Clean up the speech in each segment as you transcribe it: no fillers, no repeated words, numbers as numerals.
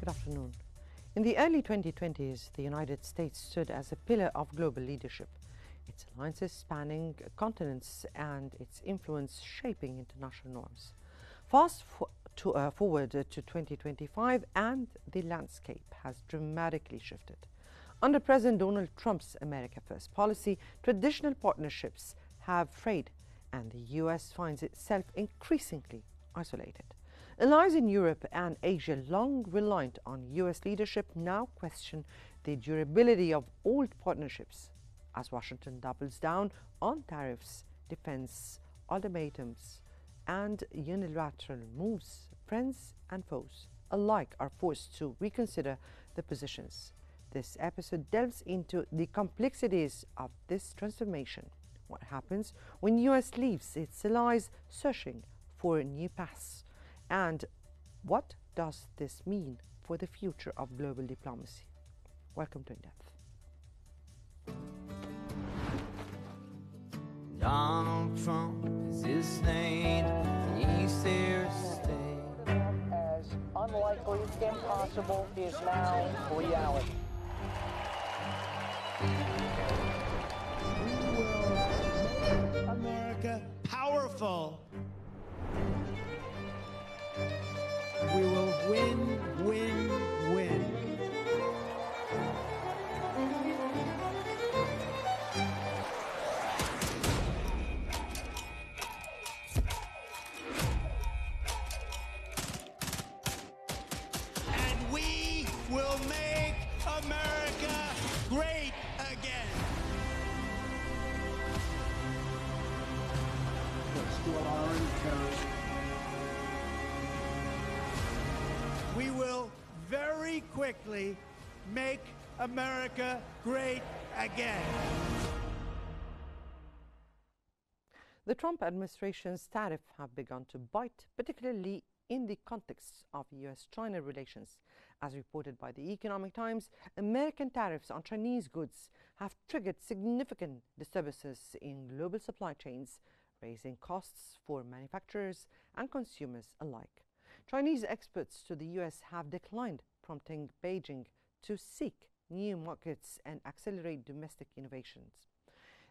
Good afternoon. In the early 2020s, the United States stood as a pillar of global leadership, its alliances spanning continents and its influence shaping international norms. Forward to 2025, and the landscape has dramatically shifted. Under President Donald Trump's America First policy, traditional partnerships have frayed, and the US finds itself increasingly isolated. Allies in Europe and Asia, long reliant on US leadership, now question the durability of old partnerships as Washington doubles down on tariffs, defense, ultimatums, and unilateral moves. Friends and foes alike are forced to reconsider their positions. This episode delves into the complexities of this transformation. What happens when US leaves its allies searching for new paths? And what does this mean for the future of global diplomacy? Welcome to In Depth. Donald Trump is his name, and he's here to stay. As unlikely, impossible, is now reality. We will make America powerful. We will win, win, win. And we will make America great again. Let's do what I already carry. We will very quickly make America great again. The Trump administration's tariffs have begun to bite, particularly in the context of US-China relations. As reported by the Economic Times, American tariffs on Chinese goods have triggered significant disturbances in global supply chains, raising costs for manufacturers and consumers alike. Chinese exports to the US have declined, prompting Beijing to seek new markets and accelerate domestic innovations.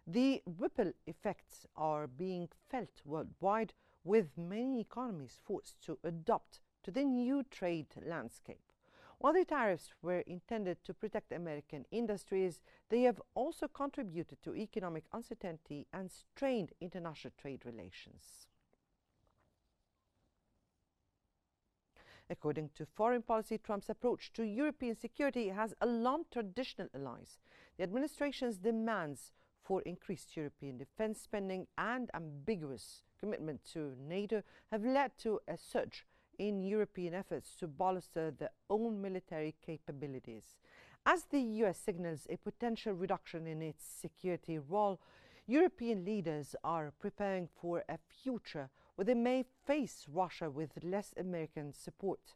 The ripple effects are being felt worldwide, with many economies forced to adapt to the new trade landscape. While the tariffs were intended to protect American industries, they have also contributed to economic uncertainty and strained international trade relations. According to Foreign Policy, Trump's approach to European security has alarmed traditional allies. The administration's demands for increased European defense spending and ambiguous commitment to NATO have led to a surge in European efforts to bolster their own military capabilities. As the US signals a potential reduction in its security role, European leaders are preparing for a future where they may face Russia with less American support.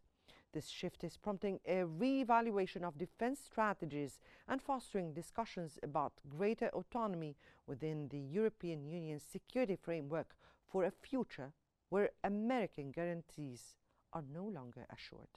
This shift is prompting a re-evaluation of defense strategies and fostering discussions about greater autonomy within the European Union's security framework for a future where American guarantees are no longer assured.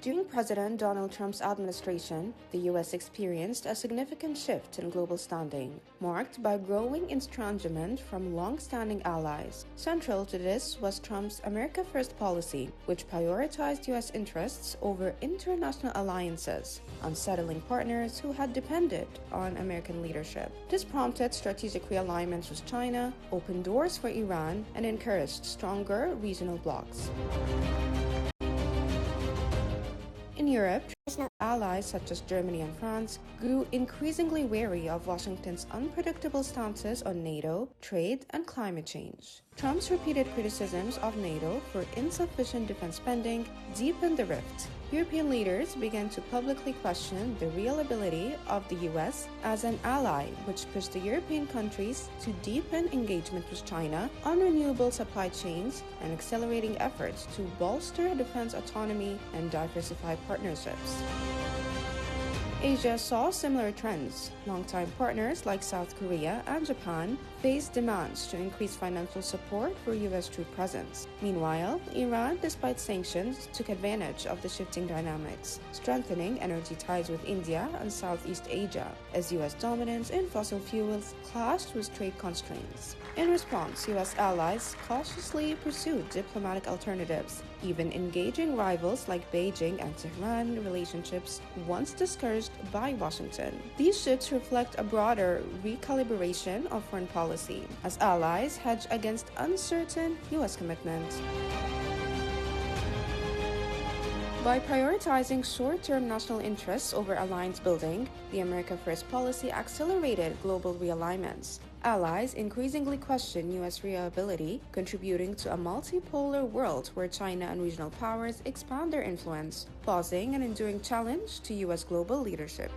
During President Donald Trump's administration, the U.S. experienced a significant shift in global standing, marked by growing estrangement from long-standing allies. Central to this was Trump's America First policy, which prioritized U.S. interests over international alliances, unsettling partners who had depended on American leadership. This prompted strategic realignments with China, opened doors for Iran, and encouraged stronger regional blocs. In Europe, traditional allies such as Germany and France grew increasingly wary of Washington's unpredictable stances on NATO, trade, and climate change. Trump's repeated criticisms of NATO for insufficient defense spending deepened the rift. European leaders began to publicly question the real ability of the US as an ally, which pushed the European countries to deepen engagement with China on renewable supply chains and accelerating efforts to bolster defense autonomy and diversify partnerships. Asia saw similar trends. Longtime partners like South Korea and Japan faced demands to increase financial support for U.S. troop presence. Meanwhile, Iran, despite sanctions, took advantage of the shifting dynamics, strengthening energy ties with India and Southeast Asia, as U.S. dominance in fossil fuels clashed with trade constraints. In response, U.S. allies cautiously pursued diplomatic alternatives, even engaging rivals like Beijing and Tehran relationships once discouraged by Washington. These shifts reflect a broader recalibration of foreign policy, as allies hedge against uncertain U.S. commitments. By prioritizing short-term national interests over alliance building, the America First policy accelerated global realignments. Allies increasingly question U.S. reliability, contributing to a multipolar world where China and regional powers expand their influence, posing an enduring challenge to U.S. global leadership.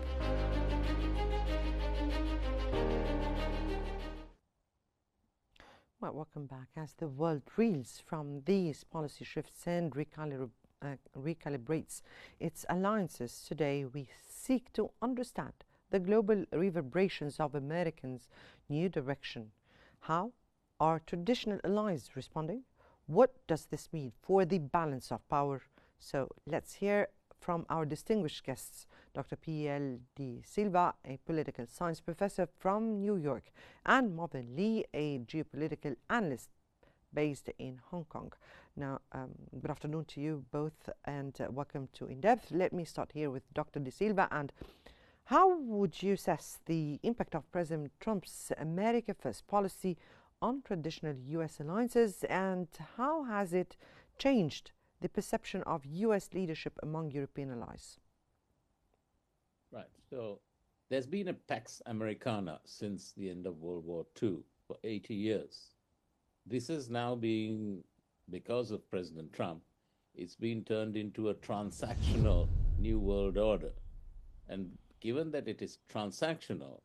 Well, welcome back. As the world reels from these policy shifts and recalibrates its alliances, today we seek to understand the global reverberations of Americans' new direction. How are traditional allies responding? What does this mean for the balance of power? So let's hear from our distinguished guests, Dr. P.L. De Silva, a political science professor from New York, and Marvin Lee, a geopolitical analyst based in Hong Kong. Now, good afternoon to you both, and welcome to In Depth. Let me start here with Dr. De Silva. And how would you assess the impact of President Trump's America First policy on traditional U.S. alliances, and how has it changed the perception of U.S. leadership among European allies? Right. So there's been a Pax Americana since the end of World War II for 80 years. This is now being, because of President Trump, it's been turned into a transactional new world order. And given that it is transactional,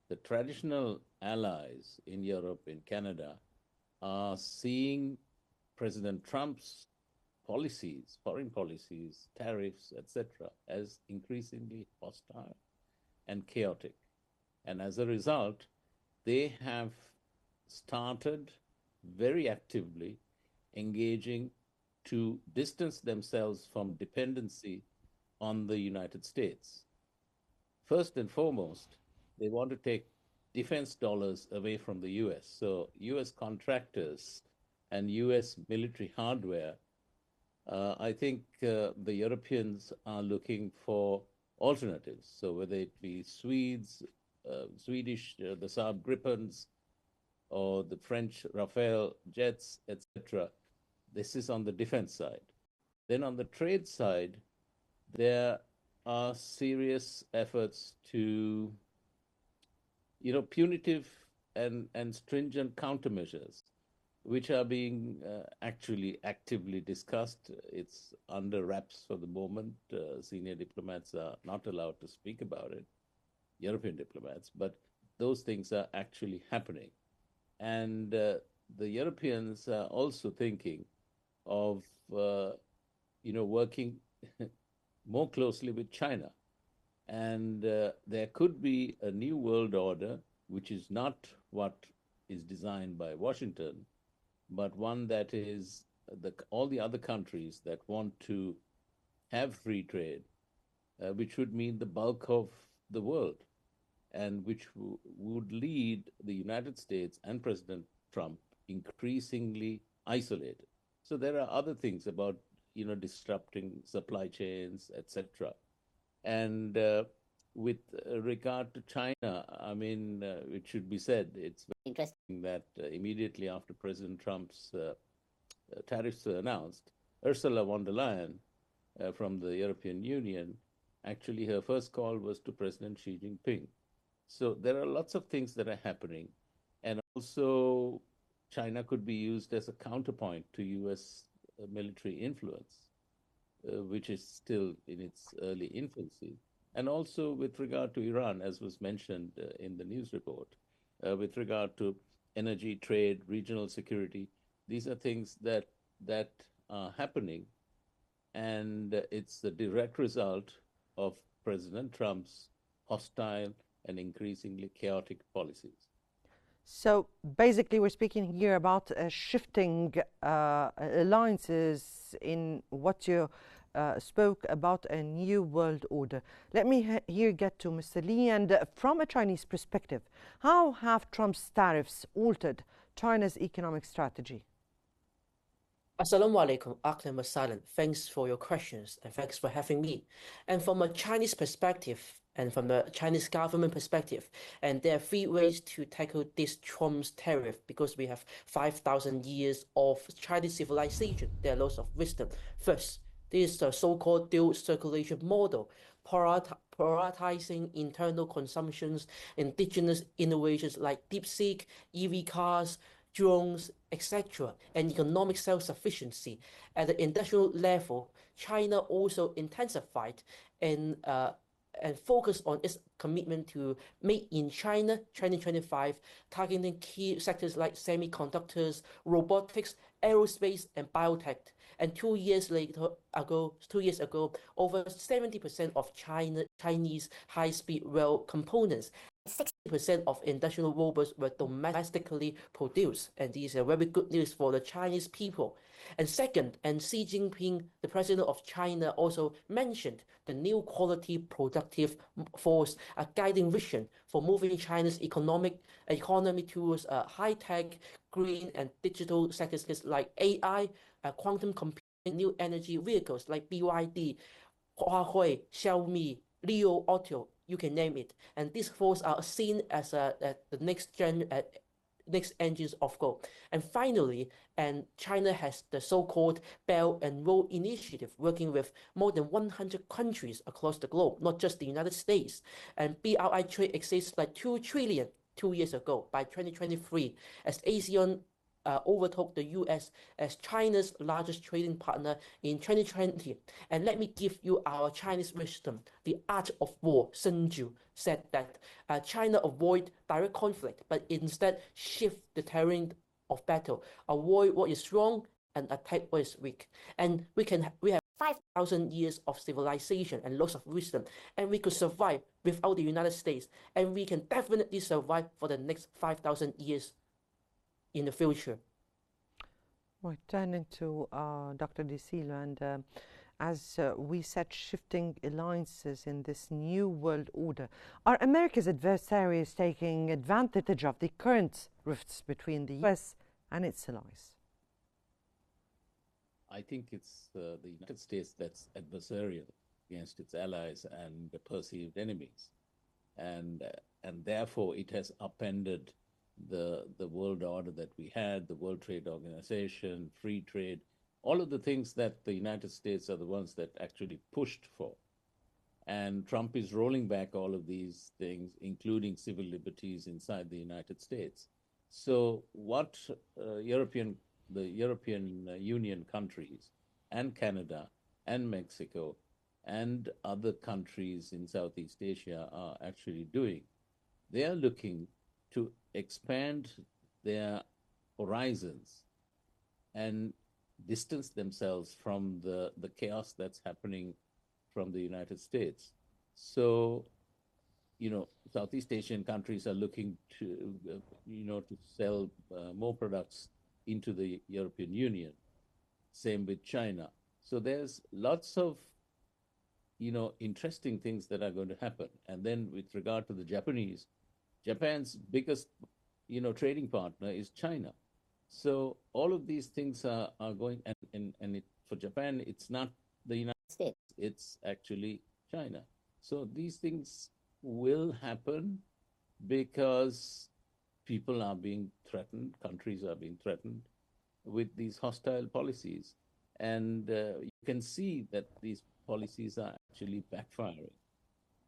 the traditional allies in Europe, in Canada, are seeing President Trump's policies, foreign policies, tariffs, etc., as increasingly hostile and chaotic. And as a result, they have started very actively engaging to distance themselves from dependency on the United States. First and foremost, they want to take defense dollars away from the US. So US contractors and US military hardware, I think the Europeans are looking for alternatives. So whether it be Swedish, the Saab Gripens, or the French Rafale jets, etc., this is on the defense side. Then on the trade side, there are serious efforts to, punitive and stringent countermeasures, which are being actually actively discussed. It's under wraps for the moment. Senior diplomats are not allowed to speak about it, European diplomats, but those things are actually happening. And the Europeans are also thinking of, working more closely with China. And there could be a new world order, which is not what is designed by Washington, but one that is all the other countries that want to have free trade, which would mean the bulk of the world, and which would lead the United States and President Trump increasingly isolated. So there are other things about, disrupting supply chains, etc. And with regard to China, it should be said, it's very interesting that immediately after President Trump's tariffs were announced, Ursula von der Leyen from the European Union, actually her first call was to President Xi Jinping. So there are lots of things that are happening. And also, China could be used as a counterpoint to U.S. military influence, which is still in its early infancy. And also with regard to Iran, as was mentioned in the news report, with regard to energy, trade, regional security, these are things that are happening. And it's the direct result of President Trump's hostile and increasingly chaotic policies. So basically, we're speaking here about shifting alliances in what you spoke about a new world order. Let me here get to Mr. Lee. And from a Chinese perspective, how have Trump's tariffs altered China's economic strategy? Assalamu alaikum, Akram was silent. Thanks for your questions and thanks for having me. And from a Chinese perspective, and from the Chinese government perspective, and there are three ways to tackle this Trump's tariff because we have 5,000 years of Chinese civilization. There are lots of wisdom. First, this is the so-called dual circulation model, prioritizing internal consumptions, indigenous innovations like DeepSeek, EV cars, drones, etc., and economic self-sufficiency. At the industrial level, China also intensified and focused on its commitment to Made in China 2025, targeting key sectors like semiconductors, robotics, aerospace, and biotech. And 2 years ago, over 70% of Chinese high-speed rail components, 60% of industrial robots were domestically produced, and these are very good news for the Chinese people. And second, and Xi Jinping, the president of China, also mentioned the new quality productive force, a guiding vision for moving China's economy towards high-tech, green, and digital sectors like AI, quantum computing, new energy vehicles like BYD, Huawei, Xiaomi, Leo Auto, you can name it. And these forces are seen as the next engines of growth. And finally, and China has the so-called Belt and Road Initiative, working with more than 100 countries across the globe, not just the United States. And BRI trade exceeds like 2 trillion 2 years ago by 2023, as ASEAN overtook the US as China's largest trading partner in 2020. And let me give you our Chinese wisdom. The art of war, Sun Tzu, said that China avoid direct conflict, but instead shift the terrain of battle, avoid what is strong and attack what is weak. And we have 5,000 years of civilization and lots of wisdom, and we could survive without the United States, and we can definitely survive for the next 5,000 years in the future. Right, turning to Dr. De Silva, and as we said, shifting alliances in this new world order, are America's adversaries taking advantage of the current rifts between the US and its allies? I think it's the United States that's adversarial against its allies and the perceived enemies, and therefore it has upended the world order that we had, the World Trade Organization, free trade, all of the things that the United States are the ones that actually pushed for. And Trump is rolling back all of these things, including civil liberties inside the United States. So what the European Union countries and Canada and Mexico and other countries in Southeast Asia are actually doing, they are looking to expand their horizons and distance themselves from the chaos that's happening from the United States. So, Southeast Asian countries are looking to, to sell more products into the European Union. Same with China. So there's lots of, interesting things that are going to happen. And then with regard to the Japan's biggest, trading partner is China. So all of these things are going, and for Japan, it's not the United States, it's actually China. So these things will happen because people are being threatened, countries are being threatened with these hostile policies. And you can see that these policies are actually backfiring.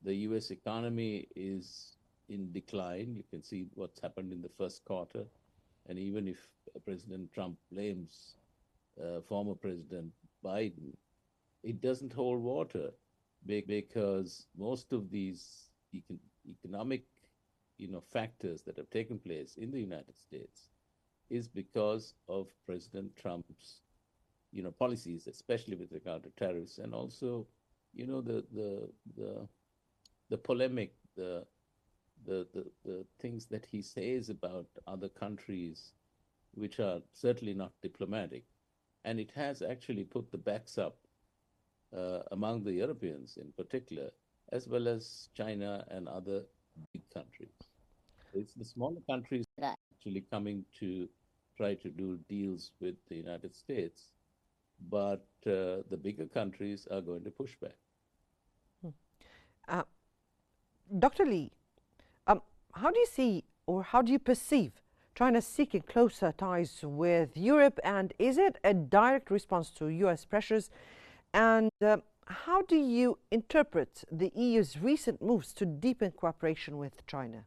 The US economy is in decline. You can see what's happened in the first quarter. And even if President Trump blames former President Biden, it doesn't hold water because most of these economic factors that have taken place in the United States is because of President Trump's policies, especially with regard to tariffs, and also the the polemic, the things that he says about other countries, which are certainly not diplomatic. And it has actually put the backs up among the Europeans in particular, as well as China and other big countries. It's the smaller countries that are actually coming to try to do deals with the United States, but the bigger countries are going to push back. Dr. Lee, how do you see or how do you perceive China seeking closer ties with Europe, and is it a direct response to US pressures? And how do you interpret the EU's recent moves to deepen cooperation with China?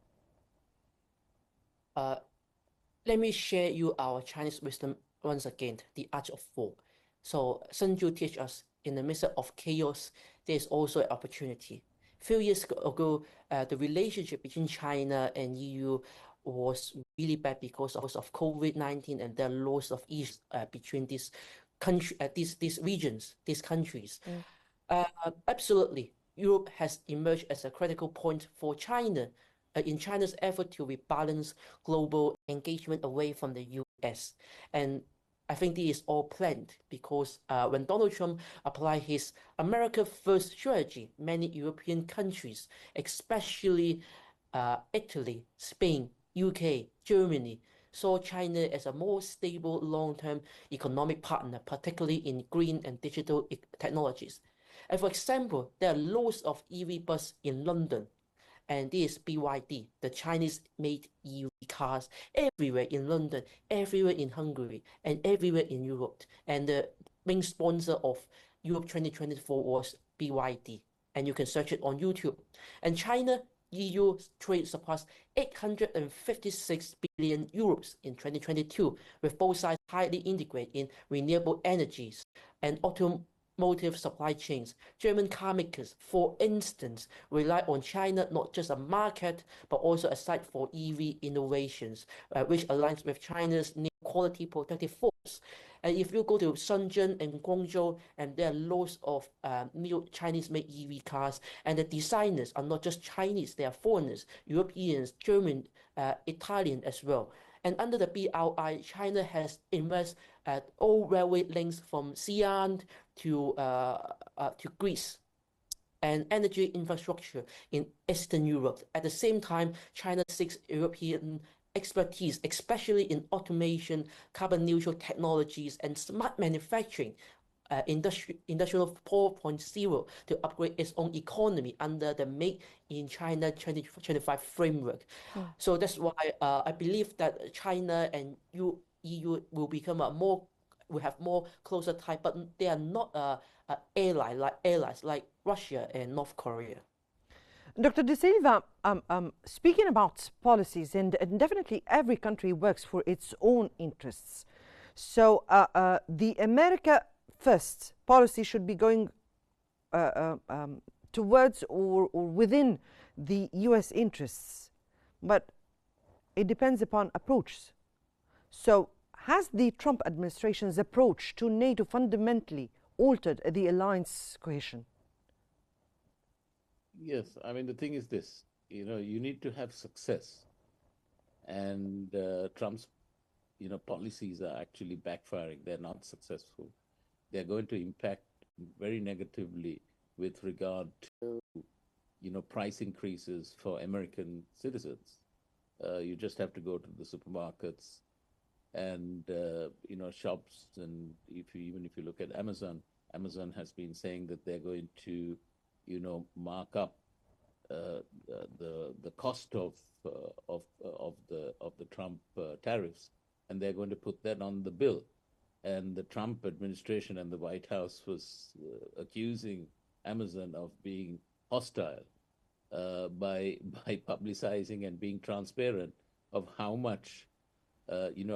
Let me share you our Chinese wisdom once again, the art of war. So Sun Tzu teaches us, in the midst of chaos, there is also an opportunity. A few years ago, the relationship between China and EU was really bad because of COVID-19 and the loss of ease between these regions, these countries. Absolutely, Europe has emerged as a critical point for China in China's effort to rebalance global engagement away from the US. And I think this is all planned because when Donald Trump applied his America First strategy, many European countries, especially Italy, Spain, UK, Germany, saw China as a more stable long-term economic partner, particularly in green and digital technologies. And for example, there are loads of EV buses in London, and this is BYD, the Chinese-made EV cars everywhere in London, everywhere in Hungary, and everywhere in Europe. And the main sponsor of Europe 2024 was BYD, and you can search it on YouTube. And China EU trade surpassed 856 billion euros in 2022, with both sides highly integrated in renewable energies and automotive supply chains. German car makers, for instance, rely on China not just a market, but also a site for EV innovations, which aligns with China's new quality protective force. And if you go to Shenzhen and Guangzhou, and there are loads of new Chinese-made EV cars, and the designers are not just Chinese, they are foreigners, Europeans, German, Italian as well. And under the BRI, China has invested all railway links from Xi'an to Greece, and energy infrastructure in Eastern Europe. At the same time, China seeks European expertise, especially in automation, carbon neutral technologies, and smart manufacturing, Industrial 4.0, to upgrade its own economy under the Make in China 2025 framework. So that's why I believe that China and EU will become will have more closer ties, but they are not allies like Russia and North Korea. Dr. De Silva, speaking about policies, and definitely every country works for its own interests. So the America First policy should be going towards or within the US interests, but it depends upon approach. So has the Trump administration's approach to NATO fundamentally altered the alliance cohesion? Yes, I mean, the thing is this, you need to have success. And Trump's, policies are actually backfiring. They're not successful. They're going to impact very negatively with regard to, price increases for American citizens. You just have to go to the supermarkets and, shops. And even if you look at Amazon has been saying that they're going to mark up the cost of the Trump tariffs, and they're going to put that on the bill. And the Trump administration and the White House was accusing Amazon of being hostile by publicizing and being transparent of how much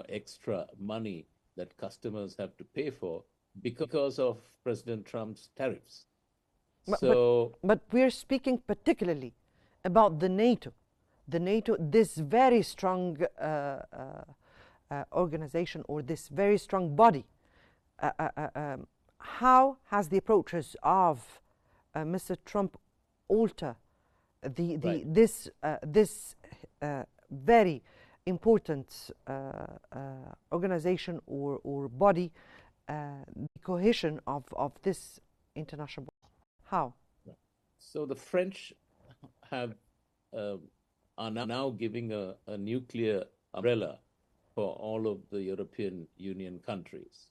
extra money that customers have to pay for because of President Trump's tariffs. But we're speaking particularly about the NATO, this very strong organization, or this very strong body. How has the approaches of Mr. Trump altered Right. this very important organization or body, the cohesion of this international body? How? So the French have are now giving a nuclear umbrella for all of the European Union countries.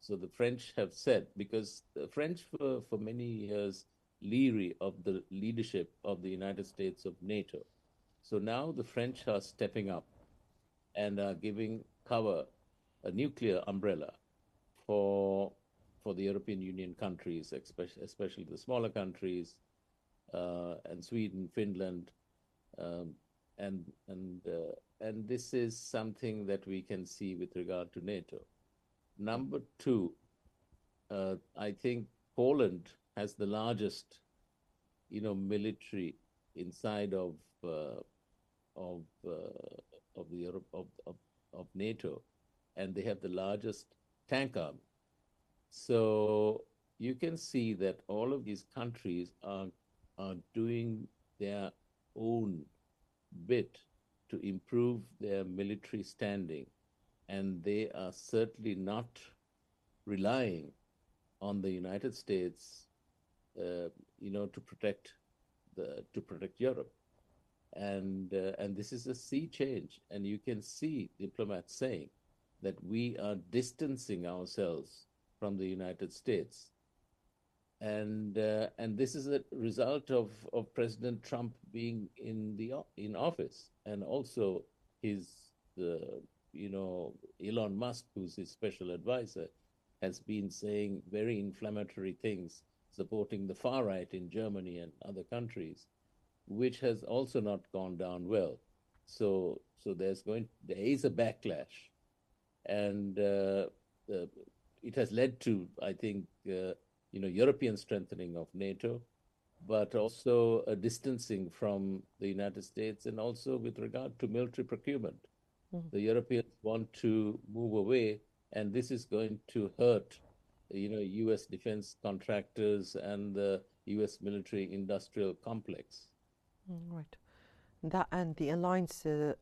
So the French have said, because the French were for many years leery of the leadership of the United States of NATO. So now the French are stepping up and are giving cover, a nuclear umbrella for the European Union countries, especially the smaller countries, and Sweden, Finland, um, and this is something that we can see with regard to NATO. Number two, I think Poland has the largest, military inside of of the Europe of NATO, and they have the largest tank army. So you can see that all of these countries are doing their own bit to improve their military standing, and they are certainly not relying on the United States, to protect Europe, and this is a sea change, and you can see diplomats saying that we are distancing ourselves from the United States, and this is a result of President Trump being in office, and also his Elon Musk, who's his special advisor, has been saying very inflammatory things, supporting the far right in Germany and other countries, which has also not gone down well. So there is a backlash, and it has led to, I think, European strengthening of NATO, but also a distancing from the United States, and also with regard to military procurement. The Europeans want to move away, and this is going to hurt, U.S. defense contractors and the U.S. military industrial complex. Right. That and the alliance, the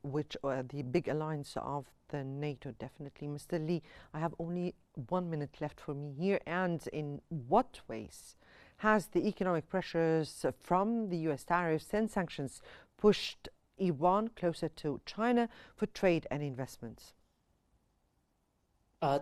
big alliance of the NATO, definitely. Mr. Lee, I have only 1 minute left for me here. And in what ways has the economic pressures from the US tariffs and sanctions pushed Iran closer to China for trade and investments?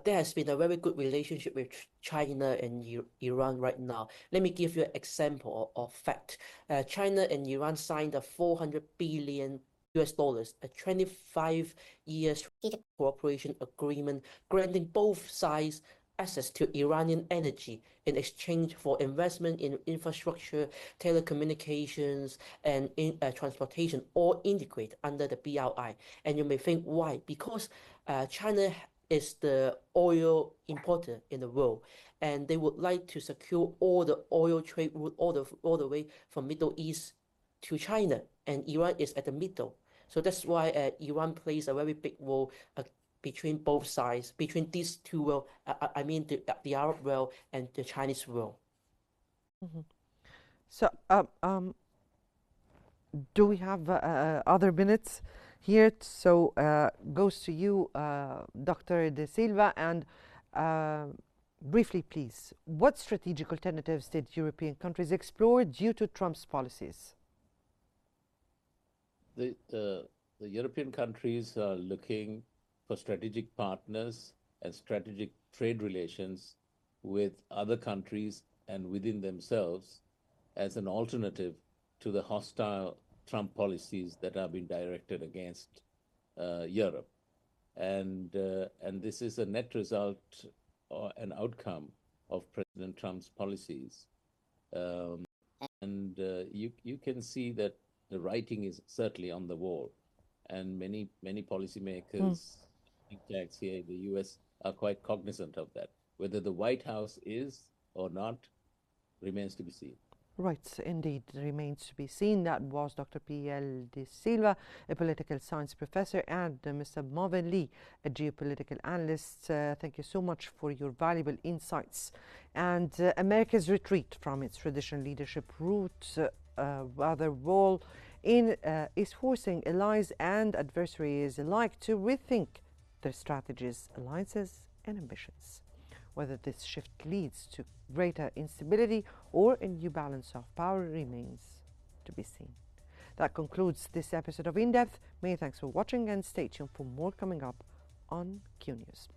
There has been a very good relationship with China and Iran right now. Let me give you an example of fact. China and Iran signed a $400 billion US, a 25 years strategic cooperation agreement, granting both sides access to Iranian energy in exchange for investment in infrastructure, telecommunications, and transportation, all integrated under the BRI. And you may think, why? Because China is the oil importer in the world, and they would like to secure all the oil trade route all the way from Middle East to China, and Iran is at the middle. So that's why Iran plays a very big role between both sides, between these two worlds. I mean the Arab world and the Chinese world. So, do we have other minutes here? So, goes to you, Dr. De Silva, and briefly, please, what strategic alternatives did European countries explore due to Trump's policies? The European countries are looking for strategic partners and strategic trade relations with other countries and within themselves as an alternative to the hostile Trump policies that have been directed against Europe. And this is a net result or an outcome of President Trump's policies. You can see that the writing is certainly on the wall, and many policymakers, think tanks here in the U.S. are quite cognizant of that. Whether the White House is or not remains to be seen. Right, indeed, remains to be seen. That was Dr. P.L. De Silva, a political science professor, and Mr. Marvin Lee, a geopolitical analyst. Thank you so much for your valuable insights. And America's retreat from its traditional leadership route role is forcing allies and adversaries alike to rethink their strategies, alliances, and ambitions. Whether this shift leads to greater instability or a new balance of power remains to be seen. That concludes this episode of In Depth. Many thanks for watching and stay tuned for more coming up on Qnews.